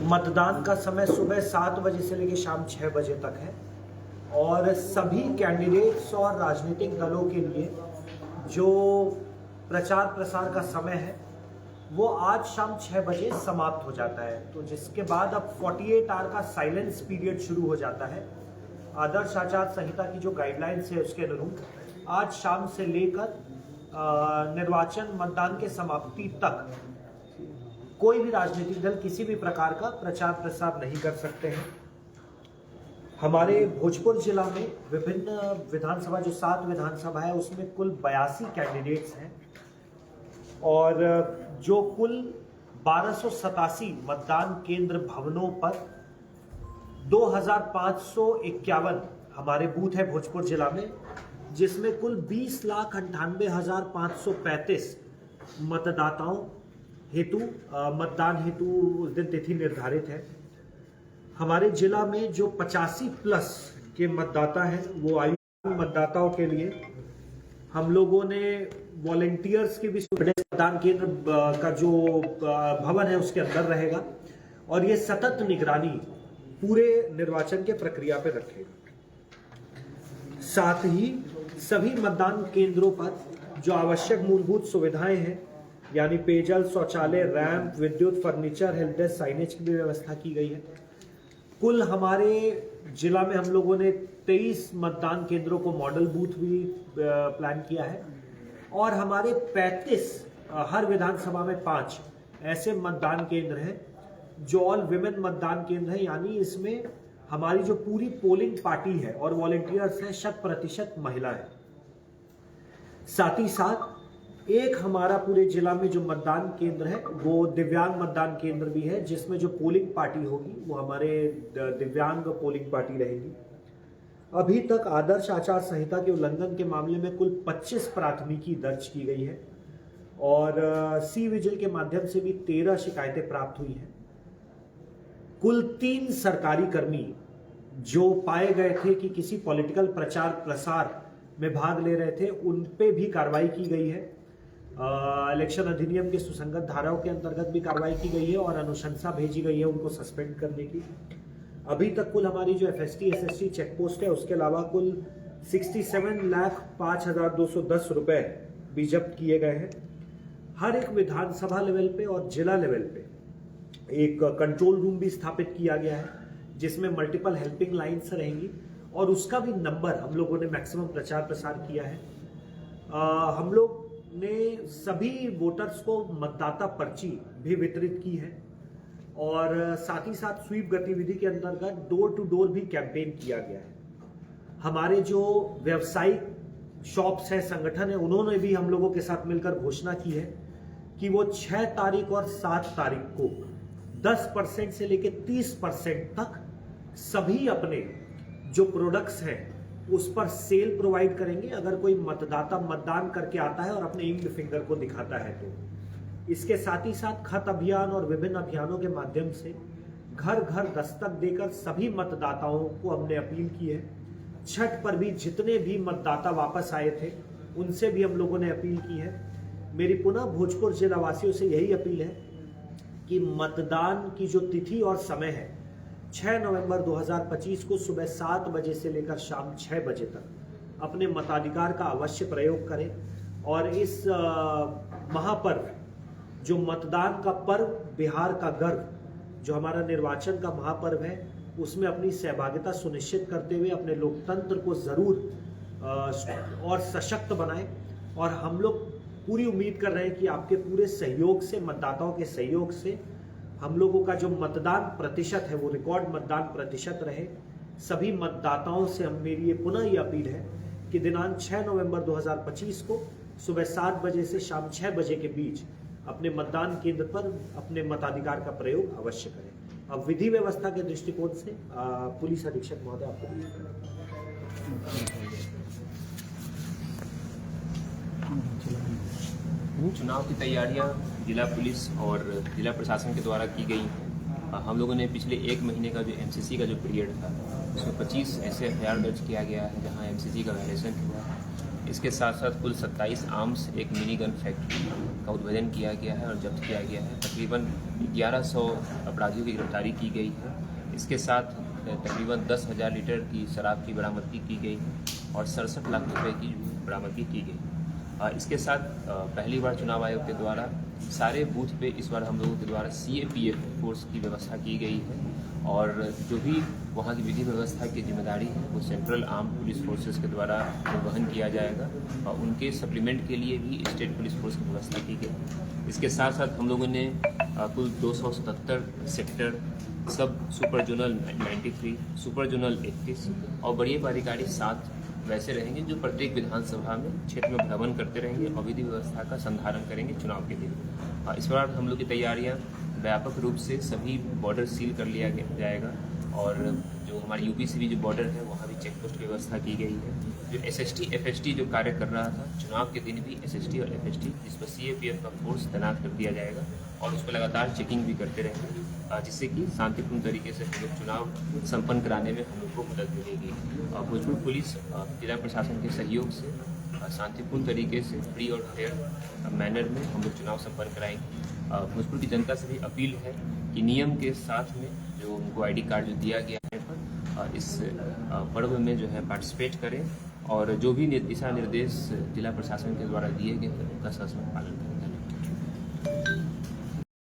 मतदान का समय सुबह 7 बजे से लेकर शाम 6 बजे तक है और सभी कैंडिडेट्स और राजनीतिक दलों के लिए जो प्रचार प्रसार का समय है वो आज शाम 6 बजे समाप्त हो जाता है। तो जिसके बाद अब 48 आवर का साइलेंस पीरियड शुरू हो जाता है। आदर्श आचार संहिता की जो गाइडलाइंस है उसके अनुरूप आज शाम से लेकर निर्वाचन मतदान के समाप्ति तक कोई भी राजनीतिक दल किसी भी प्रकार का प्रचार प्रसार नहीं कर सकते हैं। हमारे भोजपुर जिला में विभिन्न विधानसभा जो 7 विधानसभा है उसमें कुल 82 कैंडिडेट्स हैं और जो कुल 1287 मतदान केंद्र भवनों पर 2551 हमारे बूथ है भोजपुर जिला में, जिसमें कुल 20,98,535 मतदाताओं हेतु मतदान हेतु उस दिन तिथि निर्धारित है। हमारे जिला में जो 85 प्लस के मतदाता हैं वो आयु मतदाताओं के लिए हम लोगों ने वॉलेंटियर्स की भी मतदान केंद्र का जो भवन है उसके अंदर रहेगा और ये सतत निगरानी पूरे निर्वाचन के प्रक्रिया पर रखेगा। साथ ही सभी मतदान केंद्रों पर जो आवश्यक मूलभूत सुविधाएं हैं यानी पेयजल, शौचालय, रैंप, विद्युत, फर्नीचर, हेल्प डेस्क, साइनेज की भी व्यवस्था की गई है। कुल हमारे जिला में हम लोगों ने 23 मतदान केंद्रों को मॉडल बूथ भी प्लान किया है और हमारे 35 हर विधानसभा में 5 ऐसे मतदान केंद्र हैं जो ऑल विमेन मतदान केंद्र है, यानी इसमें हमारी जो पूरी पोलिंग पार्टी है और वॉलेंटियर्स हैं 100% महिला है। साथ ही साथ एक हमारा पूरे जिला में जो मतदान केंद्र है वो दिव्यांग मतदान केंद्र भी है, जिसमें जो पोलिंग पार्टी होगी वो हमारे दिव्यांग पोलिंग पार्टी रहेगी। अभी तक आदर्श आचार संहिता के उल्लंघन के मामले में कुल 25 प्राथमिकी दर्ज की गई है और सी विजिल के माध्यम से भी 13 शिकायतें प्राप्त हुई हैं। कुल 3 सरकारी कर्मी जो पाए गए थे कि किसी पॉलिटिकल प्रचार प्रसार में भाग ले रहे थे उन पे भी कार्रवाई की गई है। इलेक्शन अधिनियम के सुसंगत धाराओं के अंतर्गत भी कार्रवाई की गई है और अनुशंसा भेजी गई है उनको सस्पेंड करने की। अभी तक कुल हमारी जो FST SST चेक पोस्ट है उसके अलावा कुल 67,05,210 रुपए भी जब्त किए गए हैं। हर एक विधानसभा लेवल पे और जिला लेवल पे एक कंट्रोल रूम भी स्थापित किया गया है जिसमें मल्टीपल हेल्पिंग लाइन्स रहेंगी और उसका भी नंबर हम लोगों ने मैक्सिमम प्रचार प्रसार किया है। हम लोग ने सभी वोटर्स को मतदाता पर्ची भी वितरित की है और साथ ही साथ स्वीप गतिविधि के अंतर्गत डोर टू डोर भी कैंपेन किया गया है। हमारे जो व्यवसायिक शॉप्स हैं, संगठन है, उन्होंने भी हम लोगों के साथ मिलकर घोषणा की है कि वो 6 तारीख और 7 तारीख को 10% से लेकर 30% तक सभी अपने जो प्रोडक्ट्स हैं उस पर सेल प्रोवाइड करेंगे अगर कोई मतदाता मतदान करके आता है और अपने इंक्ड फिंगर को दिखाता है तो। इसके साथ ही साथ खत अभियान और विभिन्न अभियानों के माध्यम से घर घर दस्तक देकर सभी मतदाताओं को हमने अपील की है। छठ पर भी जितने भी मतदाता वापस आए थे उनसे भी हम लोगों ने अपील की है। मेरी पुनः भोजपुर जिला वासियों से यही अपील है कि मतदान की जो तिथि और समय है 6 नवंबर 2025 को सुबह 7 बजे से लेकर शाम 6 बजे तक अपने मताधिकार का अवश्य प्रयोग करें और इस महापर्व जो मतदान का पर्व, बिहार का गर्व, जो हमारा निर्वाचन का महापर्व है उसमें अपनी सहभागिता सुनिश्चित करते हुए अपने लोकतंत्र को जरूर और सशक्त बनाएं। और हम लोग पूरी उम्मीद कर रहे हैं कि आपके पूरे सहयोग से, मतदाताओं के सहयोग से हम लोगों का जो मतदान प्रतिशत है वो रिकॉर्ड मतदान प्रतिशत रहे। सभी मतदाताओं से मेरी ये पुनः ये अपील है कि दिनांक 6 नवंबर 2025 को सुबह 7 बजे से शाम 6 बजे के बीच अपने मतदान केंद्र पर अपने मताधिकार का प्रयोग अवश्य करें। अब विधि व्यवस्था के दृष्टिकोण से पुलिस अधीक्षक महोदय आपको चुनाव की तैयारियां जिला पुलिस और जिला प्रशासन के द्वारा की गई हैं। हम लोगों ने पिछले 1 महीने का जो MCC का जो पीरियड था उसमें 25 ऐसे FIR दर्ज किया गया है जहां MCC का वायलेशन हुआ। इसके साथ साथ कुल 27 आर्म्स एक मिनी गन फैक्ट्री का उद्भेदन किया गया है और जब्त किया गया है। तकरीबन 1100 अपराधियों की गिरफ्तारी की गई है। इसके साथ तकरीबन 10,000 लीटर की शराब की बरामदगी की गई है और 67 लाख रुपए की बरामदगी की गई। इसके साथ पहली बार चुनाव आयोग के द्वारा सारे बूथ पे इस बार हम लोगों के द्वारा CAPF फोर्स की व्यवस्था की गई है और जो भी वहाँ की विधि व्यवस्था की जिम्मेदारी है वो सेंट्रल आर्म पुलिस फोर्सेस के द्वारा निर्वहन किया जाएगा और उनके सप्लीमेंट के लिए भी स्टेट पुलिस फोर्स की व्यवस्था की गई। इसके साथ साथ हम लोगों ने कुल 277 सेक्टर, सब सुपर जोनल 93, सुपर जोनल 31 और बड़ी बारीकारी 7 वैसे रहेंगे जो प्रत्येक विधानसभा में क्षेत्र में भ्रमण करते रहेंगे और विधि व्यवस्था का संधारण करेंगे चुनाव के दिन। इस बार हम लोग की तैयारियां व्यापक रूप से सभी बॉर्डर सील कर लिया जाएगा और जो हमारे यूपी से भी जो बॉर्डर है वहाँ भी चेक पोस्ट की व्यवस्था की गई है। जो SST FST जो कार्य कर रहा था चुनाव के दिन भी SST और FST जिस पर CAPF का फोर्स तैनात कर दिया जाएगा और उस पर लगातार चेकिंग भी करते रहेंगे जिससे कि शांतिपूर्ण तरीके से हम लोग चुनाव संपन्न कराने में हम लोग को मदद मिलेगी। भोजपुर पुलिस जिला प्रशासन के सहयोग से शांतिपूर्ण तरीके से फ्री और फेयर मैनर में हम लोग चुनाव संपन्न कराएंगे। भोजपुर की जनता से भी अपील है कि नियम के साथ में जो उनको ID कार्ड जो दिया गया है पर इस पर्व में जो है पार्टिसिपेट करें और जो भी दिशा निर्देश जिला प्रशासन के द्वारा दिए गए हैं उनका ससमय पालन करें।